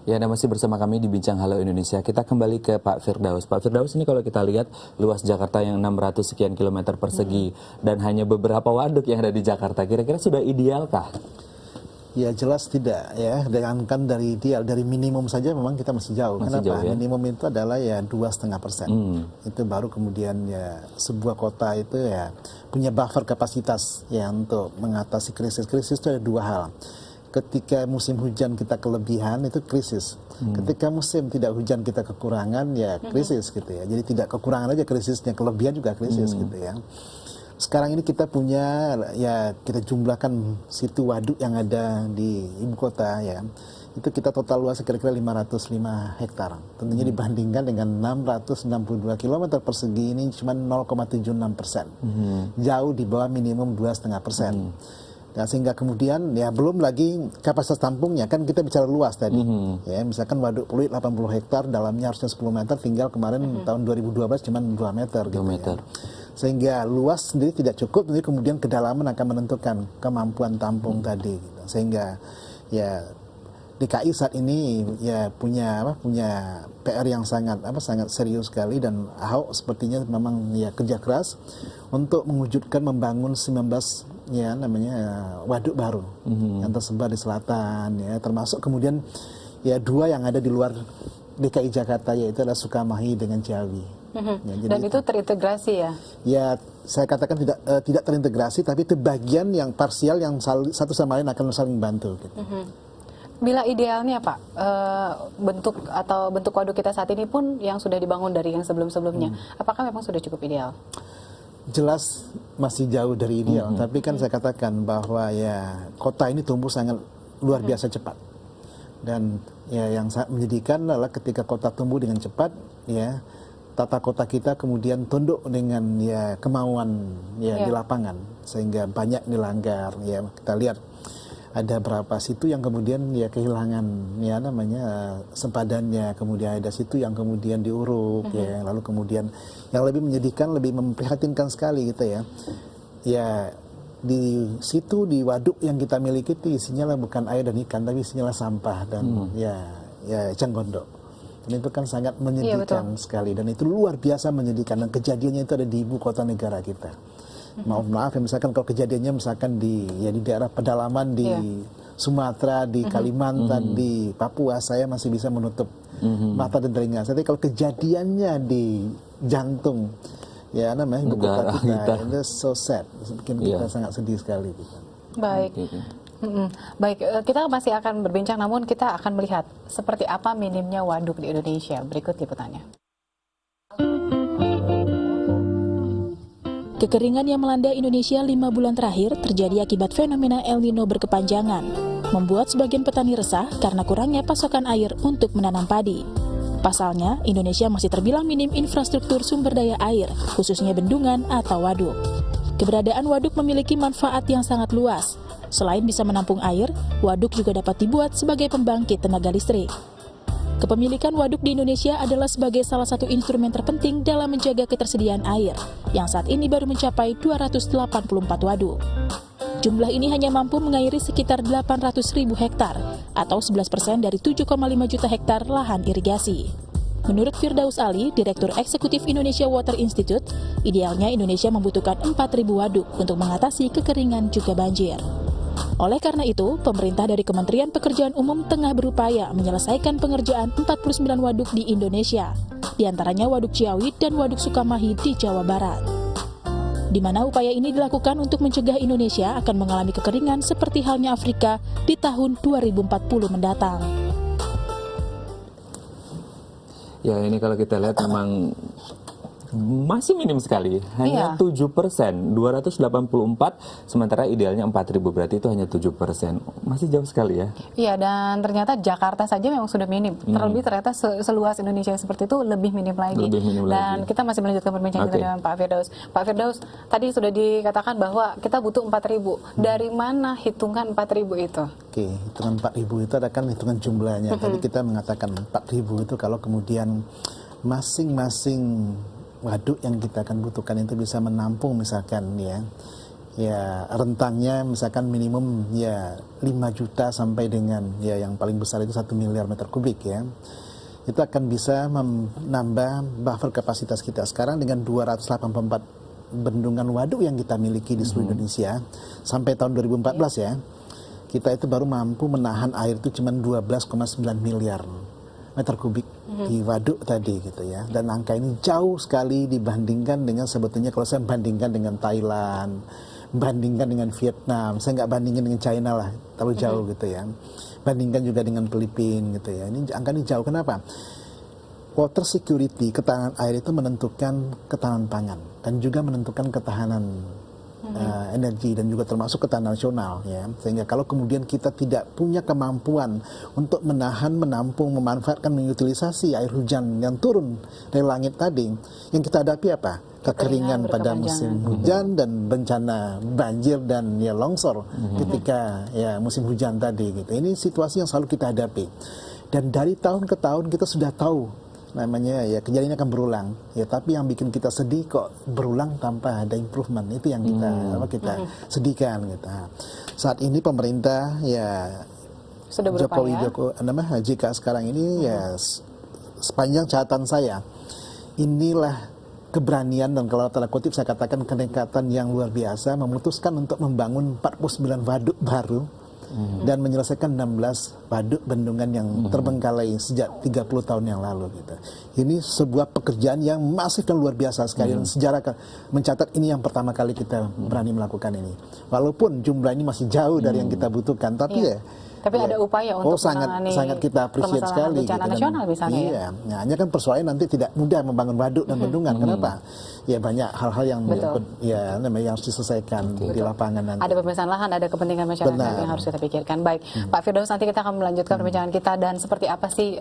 Ya, Anda masih bersama kami di Bincang Halo Indonesia. Kita kembali ke Pak Firdaus. Pak Firdaus, ini kalau kita lihat luas Jakarta yang 600 sekian kilometer persegi dan hanya beberapa waduk yang ada di Jakarta. Kira-kira sudah idealkah? Ya jelas tidak ya. Jangankan dari ideal, dari minimum saja memang kita masih jauh. Masih Kenapa? jauh, ya? Minimum itu adalah ya 2,5%. Itu baru kemudian ya sebuah kota itu ya punya buffer kapasitas ya untuk mengatasi krisis. Krisis itu ada dua hal. Ketika musim hujan kita kelebihan itu krisis. Ketika musim tidak hujan kita kekurangan ya krisis gitu ya. Jadi tidak kekurangan aja krisisnya, kelebihan juga krisis gitu ya. Sekarang ini kita punya ya kita jumlahkan situ waduk yang ada di ibu kota ya. Itu kita total luas kira-kira 505 hektar. Tentunya dibandingkan dengan 662 km persegi ini cuma 0,76%. Jauh di bawah minimum 2,5%. Nah, sehingga kemudian ya belum lagi kapasitas tampungnya, kan kita bicara luas tadi. Ya, misalkan waduk Pluit 80 hektar, dalamnya harusnya 10 meter, tinggal kemarin tahun 2012 cuma 2 meter gitu ya. Sehingga luas sendiri tidak cukup, nanti kemudian kedalaman akan menentukan kemampuan tampung tadi gitu. Sehingga ya DKI saat ini ya punya PR yang sangat serius sekali, dan Ahok sepertinya memang ya kerja keras untuk mewujudkan membangun 19 waduk baru yang tersebar di selatan ya, termasuk kemudian ya 2 yang ada di luar DKI Jakarta, yaitu adalah Sukamahi dengan Ciawi. Ya, dan itu terintegrasi ya? Ya, saya katakan tidak terintegrasi, tapi itu bagian yang parsial yang satu sama lain akan saling membantu gitu. Bila idealnya Pak, bentuk waduk kita saat ini pun yang sudah dibangun dari yang sebelum-sebelumnya, apakah memang sudah cukup ideal? Jelas masih jauh dari ideal, tapi kan saya katakan bahwa ya kota ini tumbuh sangat luar biasa cepat. Dan ya yang sangat menyedihkan adalah ketika kota tumbuh dengan cepat, ya tata kota kita kemudian tunduk dengan ya kemauan ya di lapangan, sehingga banyak dilanggar. Ya kita lihat ada berapa situ yang kemudian ya kehilangan ya sempadannya, kemudian ada situ yang kemudian diuruk ya, lalu kemudian yang lebih menyedihkan, lebih memprihatinkan sekali gitu ya. Ya di situ, di waduk yang kita miliki itu isinya lah bukan air dan ikan, tapi isinya lah sampah dan ya eceng gondok. Dan itu kan sangat menyedihkan sekali, dan itu luar biasa menyedihkan, dan kejadiannya itu ada di ibu kota negara kita. Maaf ya, misalkan kalau kejadiannya misalkan di daerah pedalaman di Sumatera, di Kalimantan, di Papua, saya masih bisa menutup mata dan telinga. Tapi kalau kejadiannya di jantung ya ibu kota kita, itu so sad, bikin kita sangat sedih sekali gitu. Baik. Baik, kita masih akan berbincang, namun kita akan melihat seperti apa minimnya waduk di Indonesia. Berikut liputannya. Kekeringan yang melanda Indonesia 5 bulan terakhir terjadi akibat fenomena El Nino berkepanjangan, membuat sebagian petani resah karena kurangnya pasokan air untuk menanam padi. Pasalnya, Indonesia masih terbilang minim infrastruktur sumber daya air, khususnya bendungan atau waduk. Keberadaan waduk memiliki manfaat yang sangat luas. Selain bisa menampung air, waduk juga dapat dibuat sebagai pembangkit tenaga listrik. Kepemilikan waduk di Indonesia adalah sebagai salah satu instrumen terpenting dalam menjaga ketersediaan air, yang saat ini baru mencapai 284 waduk. Jumlah ini hanya mampu mengairi sekitar 800.000 hektar, atau 11% dari 7,5 juta hektar lahan irigasi. Menurut Firdaus Ali, Direktur Eksekutif Indonesia Water Institute, idealnya Indonesia membutuhkan 4.000 waduk untuk mengatasi kekeringan juga banjir. Oleh karena itu, pemerintah dari Kementerian Pekerjaan Umum tengah berupaya menyelesaikan pengerjaan 49 waduk di Indonesia, diantaranya Waduk Ciawi dan Waduk Sukamahi di Jawa Barat. Di mana upaya ini dilakukan untuk mencegah Indonesia akan mengalami kekeringan seperti halnya Afrika di tahun 2040 mendatang. Ya, ini kalau kita lihat memang masih minim sekali, hanya 7%, 284, sementara idealnya 4.000, berarti itu hanya 7%, masih jauh sekali ya. Iya, dan ternyata Jakarta saja memang sudah minim, terlebih ternyata seluas Indonesia seperti itu lebih minim lagi. Dan kita masih melanjutkan perbincangan kita dengan Pak Firdaus. Pak Firdaus, tadi sudah dikatakan bahwa kita butuh 4.000, dari mana hitungan 4.000 itu? Oke, hitungan 4.000 itu ada kan hitungan jumlahnya. Tadi kita mengatakan 4.000 itu kalau kemudian masing-masing waduk yang kita akan butuhkan itu bisa menampung misalkan ya rentangnya misalkan minimum ya 5 juta sampai dengan ya yang paling besar itu 1 miliar meter kubik ya. Itu akan bisa menambah buffer kapasitas kita sekarang dengan 284 bendungan waduk yang kita miliki di seluruh Indonesia sampai tahun 2014 ya. Kita itu baru mampu menahan air itu cuma 12,9 miliar meter kubik di waduk tadi gitu ya. Dan angka ini jauh sekali dibandingkan dengan sebetulnya kalau saya bandingkan dengan Thailand, bandingkan dengan Vietnam, saya nggak bandingin dengan China lah, terlalu jauh gitu ya. Bandingkan juga dengan Filipina gitu ya. Ini angka ini jauh. Kenapa? Water security, ketahanan air itu menentukan ketahanan pangan dan juga menentukan ketahanan energi dan juga termasuk ketahanan nasional ya. Sehingga kalau kemudian kita tidak punya kemampuan untuk menahan, menampung, memanfaatkan, mengutilisasi air hujan yang turun dari langit tadi, yang kita hadapi apa? Kekeringan pada musim hujan dan bencana banjir dan ya longsor ketika ya musim hujan tadi gitu. Ini situasi yang selalu kita hadapi. Dan dari tahun ke tahun kita sudah tahu namanya ya kejadian akan berulang ya, tapi yang bikin kita sedih kok berulang tanpa ada improvement, itu yang kita sedihkan gitu. Saat ini pemerintah ya sudah Jokowi JK sekarang ini ya sepanjang catatan saya inilah keberanian dan kalau tanda kutip saya katakan kenekatan yang luar biasa memutuskan untuk membangun 49 waduk baru dan menyelesaikan 16 waduk bendungan yang terbengkalai sejak 30 tahun yang lalu gitu. Ini sebuah pekerjaan yang masif dan luar biasa sekali dan sejarah mencatat ini yang pertama kali kita berani melakukan ini. Walaupun jumlah ini masih jauh dari yang kita butuhkan, tapi tapi ada upaya untuk sangat kita appreciate sekali bencana gitu. nasional misalnya. Iya, nah, hanya kan persoalannya nanti tidak mudah membangun waduk dan bendungan. Kenapa? Ya banyak hal-hal yang yang harus diselesaikan di lapangan nanti. Ada pembebasan lahan, ada kepentingan masyarakat yang harus kita pikirkan. Baik, Pak Firdaus, nanti kita akan melanjutkan perbincangan kita dan seperti apa sih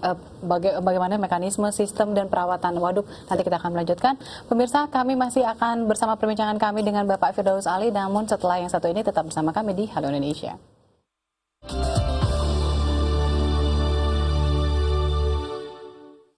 bagaimana mekanisme, sistem dan perawatan waduk. Nanti kita akan melanjutkan. Pemirsa, kami masih akan bersama perbincangan kami dengan Bapak Firdaus Ali, namun setelah yang satu ini tetap bersama kami di Halo Indonesia.